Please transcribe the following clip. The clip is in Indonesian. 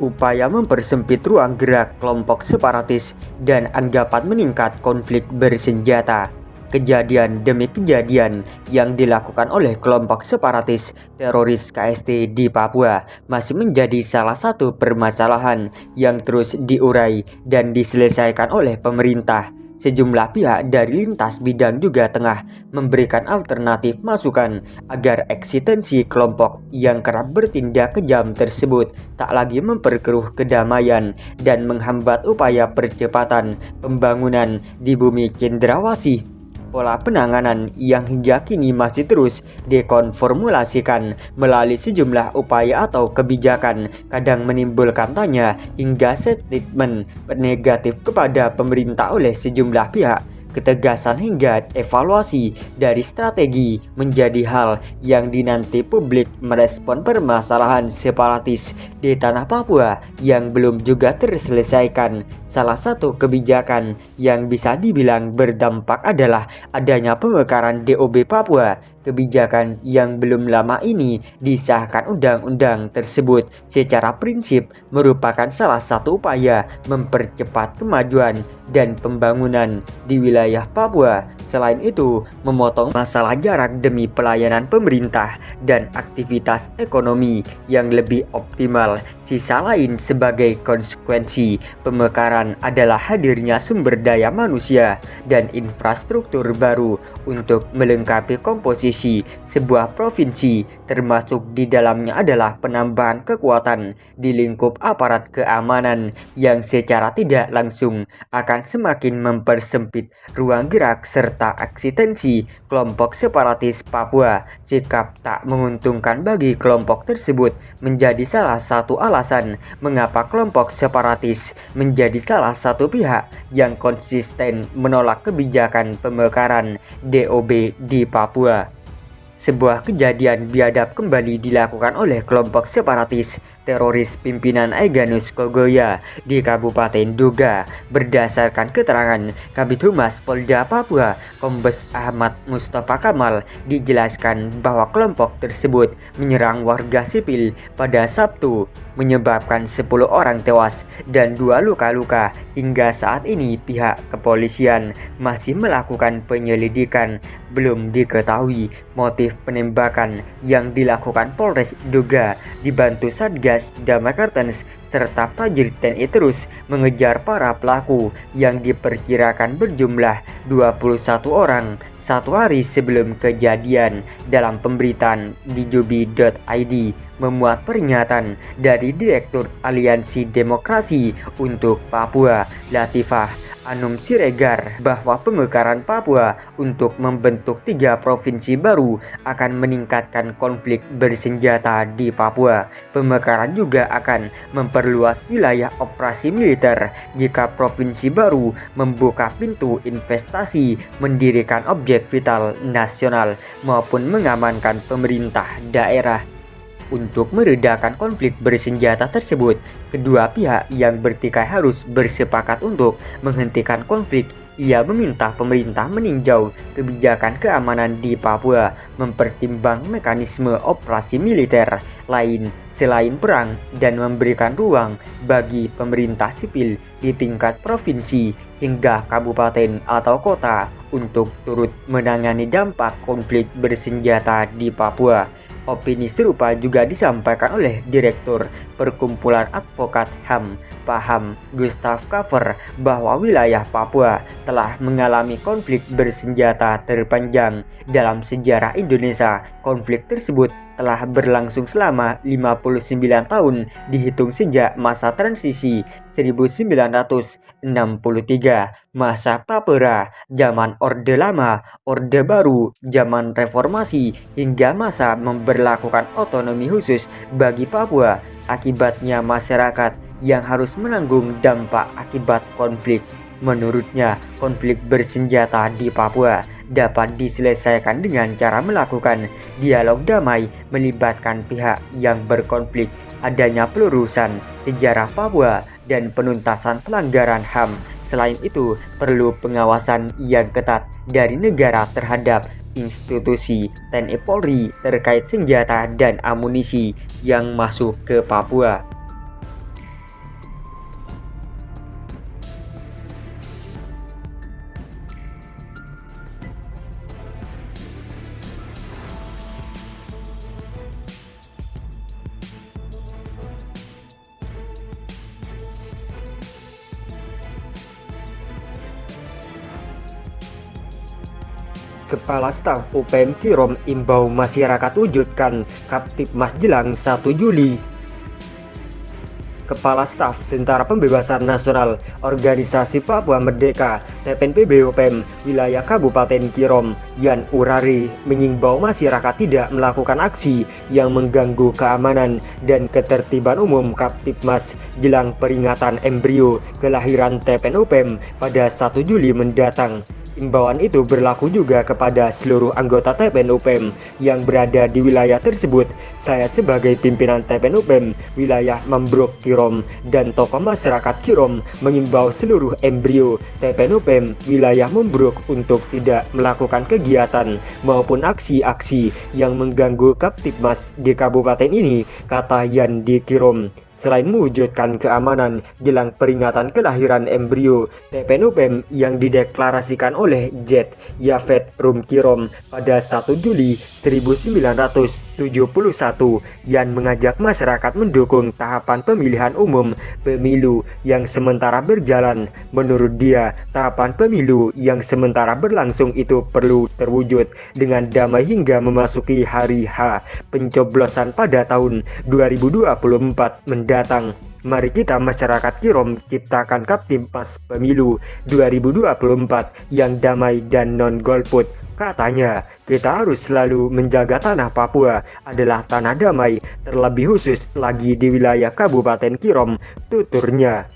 upaya mempersempit ruang gerak kelompok separatis dan anggapan meningkat konflik bersenjata. Kejadian demi kejadian yang dilakukan oleh kelompok separatis teroris KST di Papua masih menjadi salah satu permasalahan yang terus diurai dan diselesaikan oleh pemerintah. Sejumlah pihak dari lintas bidang juga tengah memberikan alternatif masukan agar eksistensi kelompok yang kerap bertindak kejam tersebut tak lagi memperkeruh kedamaian dan menghambat upaya percepatan pembangunan di bumi cendrawasih. Pola penanganan yang hingga kini masih terus dikonformulasikan melalui sejumlah upaya atau kebijakan kadang menimbulkan tanya hingga statement negatif kepada pemerintah oleh sejumlah pihak. Ketegasan hingga evaluasi dari strategi menjadi hal yang dinanti publik merespon permasalahan separatis di tanah Papua yang belum juga terselesaikan. Salah satu kebijakan yang bisa dibilang berdampak adalah adanya pemekaran DOB Papua. Kebijakan yang belum lama ini disahkan undang-undang tersebut secara prinsip merupakan salah satu upaya mempercepat kemajuan dan pembangunan di wilayah Papua. Selain itu, memotong masalah jarak demi pelayanan pemerintah dan aktivitas ekonomi yang lebih optimal. Sisa lain sebagai konsekuensi pemekaran adalah hadirnya sumber daya manusia dan infrastruktur baru untuk melengkapi komposisi sebuah provinsi, termasuk di dalamnya adalah penambahan kekuatan di lingkup aparat keamanan yang secara tidak langsung akan semakin mempersempit ruang gerak serta eksistensi kelompok separatis Papua. Sikap tak menguntungkan bagi kelompok tersebut menjadi salah satu alasan mengapa kelompok separatis menjadi salah satu pihak yang konsisten menolak kebijakan pemekaran DOB di Papua. Sebuah kejadian biadab kembali dilakukan oleh kelompok separatis teroris pimpinan Egyanus Kogoya di Kabupaten Duga. Berdasarkan keterangan Kabid Humas Polda Papua, Kombes Ahmad Mustafa Kamal, dijelaskan bahwa kelompok tersebut menyerang warga sipil pada Sabtu, menyebabkan 10 orang tewas dan 2 luka-luka. Hingga saat ini pihak kepolisian masih melakukan penyelidikan. Belum diketahui motif penembakan yang dilakukan Polres Duga dibantu Satgas Damai Kartens serta prajurit TNI terus mengejar para pelaku yang diperkirakan berjumlah 21 orang. Satu hari sebelum kejadian, dalam pemberitaan di jubi.id memuat pernyataan dari Direktur Aliansi Demokrasi untuk Papua, Latifah Anum Siregar, bahwa pemekaran Papua untuk membentuk 3 provinsi baru akan meningkatkan konflik bersenjata di Papua. Pemekaran juga akan memperluas wilayah operasi militer jika provinsi baru membuka pintu investasi, mendirikan objek vital nasional maupun mengamankan pemerintah daerah. Untuk meredakan konflik bersenjata tersebut, kedua pihak yang bertikai harus bersepakat untuk menghentikan konflik. Ia meminta pemerintah meninjau kebijakan keamanan di Papua, mempertimbang mekanisme operasi militer lain selain perang, dan memberikan ruang bagi pemerintah sipil di tingkat provinsi hingga kabupaten atau kota untuk turut menangani dampak konflik bersenjata di Papua. Opini serupa juga disampaikan oleh Direktur Perkumpulan Advokat HAM Paham Gustav Cover, bahwa wilayah Papua telah mengalami konflik bersenjata terpanjang dalam sejarah Indonesia. Konflik tersebut telah berlangsung selama 59 tahun dihitung sejak masa transisi 1963, masa Papera, zaman Orde Lama, Orde Baru, zaman Reformasi, hingga masa memberlakukan otonomi khusus bagi Papua. Akibatnya masyarakat yang harus menanggung dampak akibat konflik. Menurutnya, konflik bersenjata di Papua dapat diselesaikan dengan cara melakukan dialog damai melibatkan pihak yang berkonflik, adanya pelurusan sejarah Papua, dan penuntasan pelanggaran HAM. Selain itu, perlu pengawasan yang ketat dari negara terhadap institusi TNI Polri terkait senjata dan amunisi yang masuk ke Papua. Kepala Staf UPM Kirom imbau masyarakat wujudkan Kaptipmas jelang 1 Juli. Kepala Staf Tentara Pembebasan Nasional Organisasi Papua Merdeka TPNPB UPM wilayah Kabupaten Kirom Yan Urari mengimbau masyarakat tidak melakukan aksi yang mengganggu keamanan dan ketertiban umum Kaptipmas jelang peringatan embrio kelahiran TPN UPM pada 1 Juli mendatang. Imbauan itu berlaku juga kepada seluruh anggota TPN UPM yang berada di wilayah tersebut. Saya sebagai pimpinan TPN UPM wilayah Membruk Kirom dan tokoh masyarakat Kirom mengimbau seluruh embrio TPN UPM wilayah Membruk untuk tidak melakukan kegiatan maupun aksi-aksi yang mengganggu Kaptipmas di kabupaten ini, kata Yan di Kirom. Selain mewujudkan keamanan jelang peringatan kelahiran embrio TPN UPM yang dideklarasikan oleh Jet Yafet Rum Kirom pada 1 Juli 1971, Yan mengajak masyarakat mendukung tahapan pemilihan umum pemilu yang sementara berjalan. Menurut dia, tahapan pemilu yang sementara berlangsung itu perlu terwujud dengan damai hingga memasuki hari H pencoblosan pada tahun 2024 mendatang. Mari kita masyarakat Kirom ciptakan Kaptipmas Pemilu 2024 yang damai dan non-golput. Katanya, kita harus selalu menjaga tanah Papua adalah tanah damai, terlebih khusus lagi di wilayah Kabupaten Kirom, tuturnya.